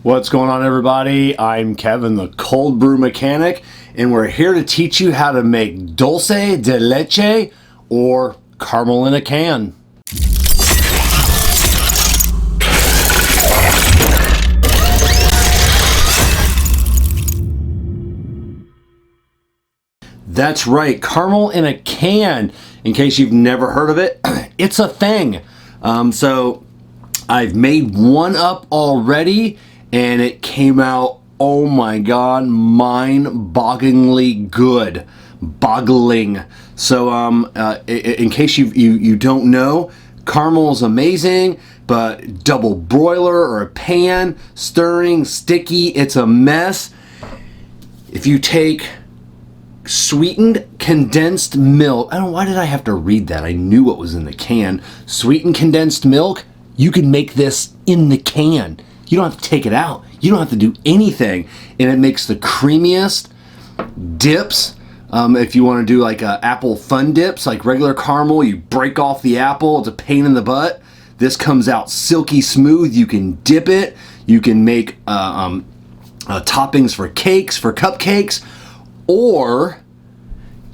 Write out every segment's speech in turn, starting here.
What's going on, everybody? I'm Kevin, the cold brew mechanic, and we're here to teach you how to make dulce de leche or caramel in a can. That's right, caramel in a can. In case you've never heard of it, it's a thing. So I've made one up already, and it came out, oh my god, mind-bogglingly good. Boggling. So in case you don't know, caramel is amazing, but double broiler or a pan, stirring, sticky, it's a mess. If you take sweetened condensed milk, I don't know, why did I have to read that? I knew what was in the can. Sweetened condensed milk, you can make this in the can. You don't have to take it out. You don't have to do anything. And it makes the creamiest dips. If you want to do like apple fun dips, like regular caramel, you break off the apple, it's a pain in the butt. This comes out silky smooth. You can dip it. You can make toppings for cakes, for cupcakes, or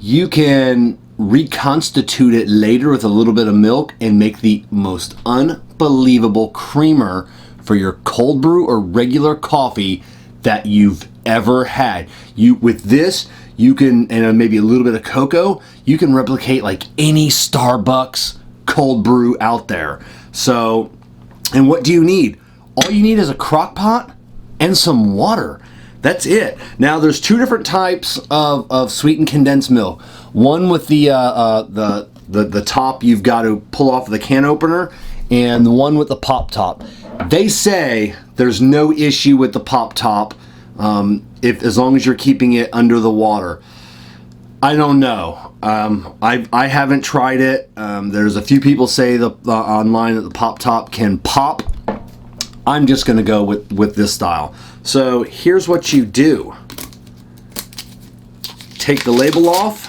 you can reconstitute it later with a little bit of milk and make the most unbelievable creamer for your cold brew or regular coffee that you've ever had. With this, you can, and maybe a little bit of cocoa, you can replicate like any Starbucks cold brew out there. So, and what do you need? All you need is a crock pot and some water. That's it. Now there's two different types of sweetened condensed milk. One with the top you've got to pull off the can opener, and the one with the pop top. They say there's no issue with the pop top as long as you're keeping it under the water. I don't know. I haven't tried it. There's a few people say online that the pop top can pop. I'm just going to go with this style. So here's what you do. Take the label off.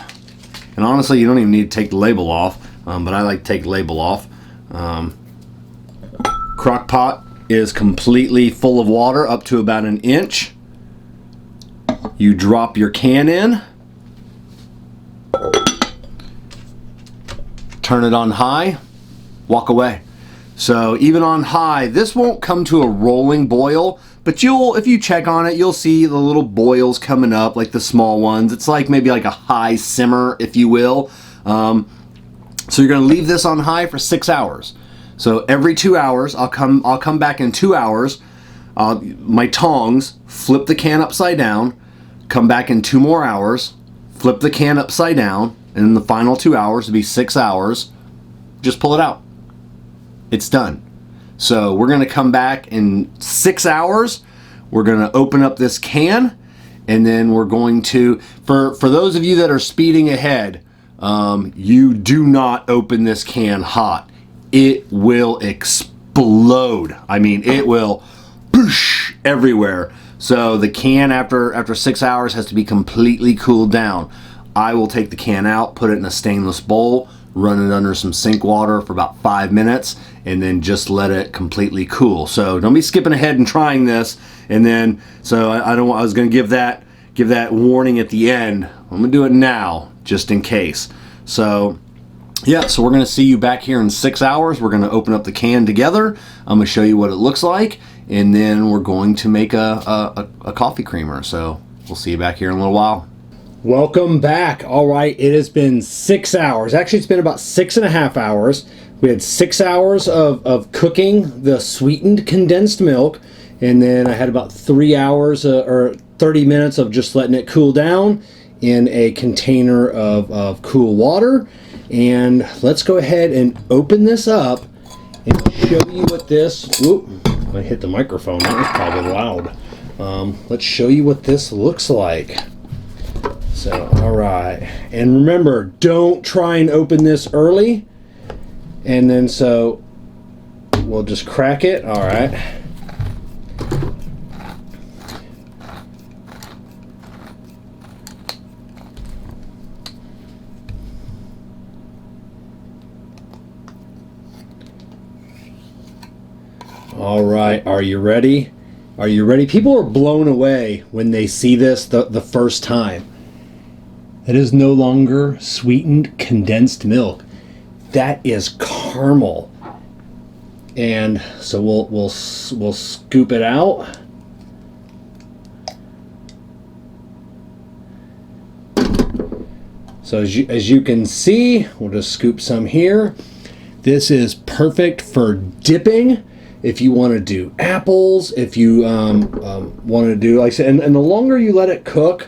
And honestly, you don't even need to take the label off. But I like to take the label off. Crock pot is completely full of water up to about an inch. You drop your can in. Turn it on high. Walk away. So even on high, this won't come to a rolling boil, but if you check on it, you'll see the little boils coming up, like the small ones. It's like maybe like a high simmer, if you will. So you're going to leave this on high for 6 hours. So every 2 hours, I'll come back in 2 hours. My tongs, flip the can upside down, come back in 2 more hours, flip the can upside down, and in the final 2 hours, to be 6 hours, just pull it out. It's done. So we're going to come back in 6 hours. We're going to open up this can, and then we're going to, for those of you that are speeding ahead, you do not open this can hot. It will explode. I mean, it will boosh everywhere. So the can after 6 hours has to be completely cooled down. I will take the can out, put it in a stainless bowl, run it under some sink water for about 5 minutes, and then just let it completely cool. So don't be skipping ahead and trying this. And then, so I was going to give that warning at the end. I'm going to do it now, just in case. So yeah, so we're going to see you back here in 6 hours. We're going to open up the can together. I'm going to show you what it looks like, and then we're going to make a coffee creamer. So we'll see you back here in a little while. Welcome back. All right, it has been 6 hours. Actually, it's been about 6.5 hours. We had 6 hours of cooking the sweetened condensed milk, and then I had about 3 hours or 30 minutes of just letting it cool down in a container of cool water. And let's go ahead and open this up and show you what this, whoop, I hit the microphone, that was probably loud. Let's show you what this looks like. So, all right, and remember, don't try and open this early, and then so we'll just crack it. All right. All right, are you ready? Are you ready? People are blown away when they see this the first time. That is no longer sweetened condensed milk. That is caramel. And so we'll scoop it out. So as you can see, we'll just scoop some here. This is perfect for dipping. If you want to do apples, if you want to do, like I said, and the longer you let it cook,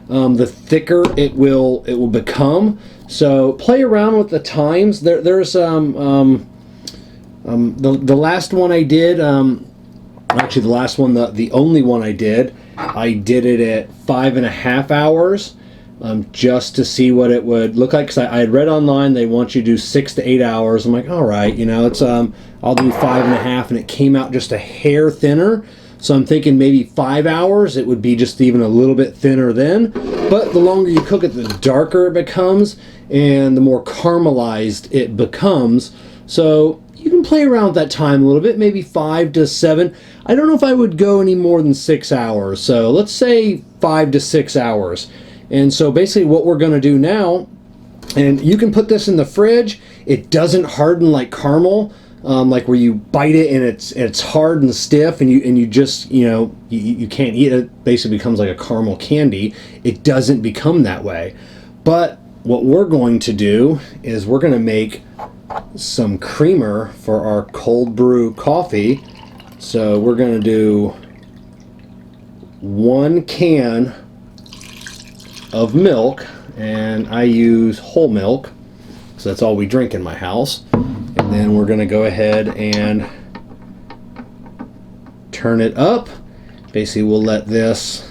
the thicker it will become. So play around with the times. There's the last one I did. Actually, the last one, the only one I did it at 5.5 hours. Just to see what it would look like, because I had read online they want you to do 6 to 8 hours. I'm like, all right, you know, it's I'll do 5.5, and it came out just a hair thinner. So I'm thinking maybe 5 hours, it would be just even a little bit thinner then. But the longer you cook it, the darker it becomes, and the more caramelized it becomes. So you can play around with that time a little bit, maybe 5 to 7. I don't know if I would go any more than 6 hours. So let's say 5 to 6 hours. And so basically what we're going to do now, and you can put this in the fridge. It doesn't harden like caramel, like where you bite it and it's hard and stiff, and you just, you know, you can't eat it. It basically becomes like a caramel candy. It doesn't become that way. But what we're going to do is we're going to make some creamer for our cold brew coffee. So we're going to do 1 can of milk, and I use whole milk, so that's all we drink in my house. And then we're going to go ahead and turn it up. Basically, we'll let this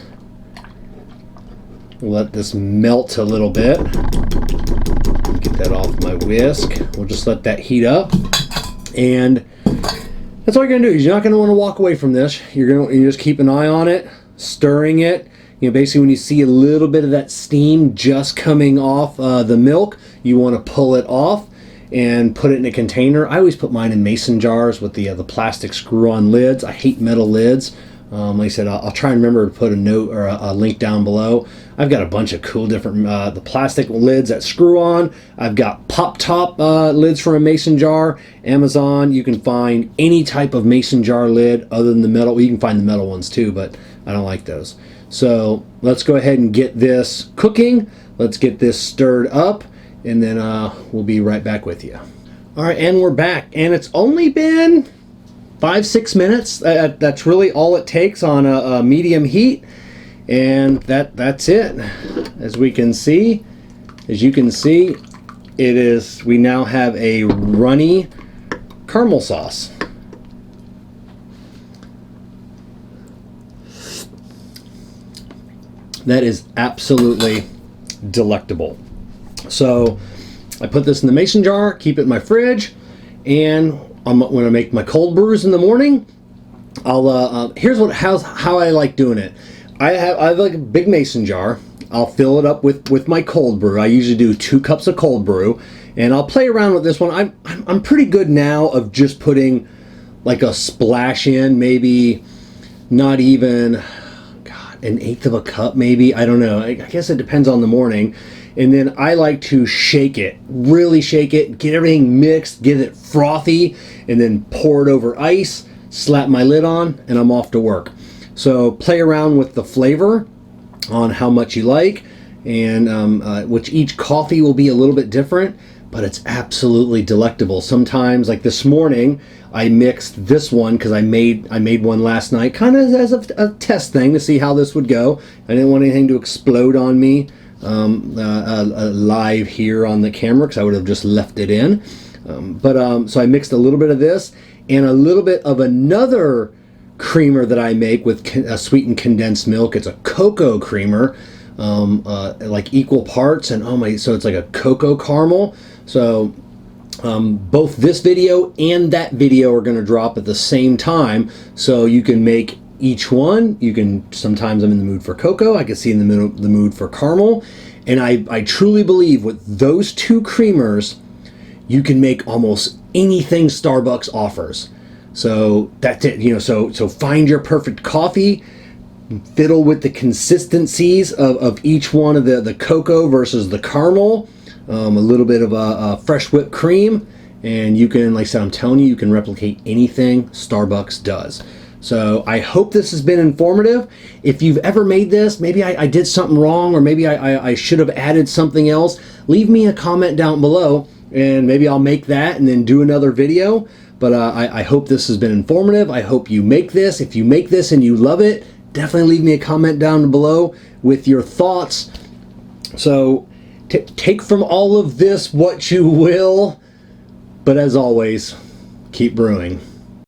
melt a little bit. Get that off my whisk. We'll just let that heat up, and that's all you're going to do. Is you're not going to want to walk away from this. You just keep an eye on it, stirring it. You know, basically when you see a little bit of that steam just coming off the milk, you want to pull it off and put it in a container. I always put mine in mason jars with the plastic screw-on lids. I hate metal lids. Like I said, I'll try and remember to put a note or a link down below. I've got a bunch of cool different the plastic lids that screw on. I've got pop-top lids for a mason jar. Amazon, you can find any type of mason jar lid other than the metal. Well, you can find the metal ones too, but I don't like those. So let's go ahead and get this cooking. Let's get this stirred up, and then we'll be right back with you. All right, and we're back, and it's only been 5-6 minutes. That's really all it takes on a medium heat, and that's it. As you can see, it is. We now have a runny caramel sauce. That is absolutely delectable. So I put this in the mason jar, keep it in my fridge, and when I make my cold brews in the morning, I'll here's how I like doing it. I have like a big mason jar. I'll fill it up with my cold brew. I usually do 2 cups of cold brew, and I'll play around with this one. I'm pretty good now of just putting like a splash in, maybe not even 1/8 of a cup, maybe. I don't know. I guess it depends on the morning. And then I like to shake it, really shake it, get everything mixed, get it frothy, and then pour it over ice, slap my lid on, and I'm off to work. So play around with the flavor on how much you like, and which each coffee will be a little bit different, but it's absolutely delectable. Sometimes, like this morning, I mixed this one because I made one last night, kind of as a test thing to see how this would go. I didn't want anything to explode on me live here on the camera, because I would have just left it in. So I mixed a little bit of this and a little bit of another creamer that I make with sweetened condensed milk. It's a cocoa creamer, like equal parts, and so it's like a cocoa caramel. So both this video and that video are going to drop at the same time, so you can make each one. You can, sometimes I'm in the mood for cocoa, I can see in the mood for caramel, and I truly believe with those 2 creamers you can make almost anything Starbucks offers. So that's it. So find your perfect coffee, fiddle with the consistencies of each one of the cocoa versus the caramel, a little bit of a fresh whipped cream, and you can, like I said, I'm telling you, you can replicate anything Starbucks does. So I hope this has been informative. If you've ever made this, maybe I did something wrong, or maybe I should have added something else, leave me a comment down below, and maybe I'll make that and then do another video. But I hope this has been informative. I hope you make this. If you make this and you love it, definitely leave me a comment down below with your thoughts. So take from all of this what you will, but as always, keep brewing.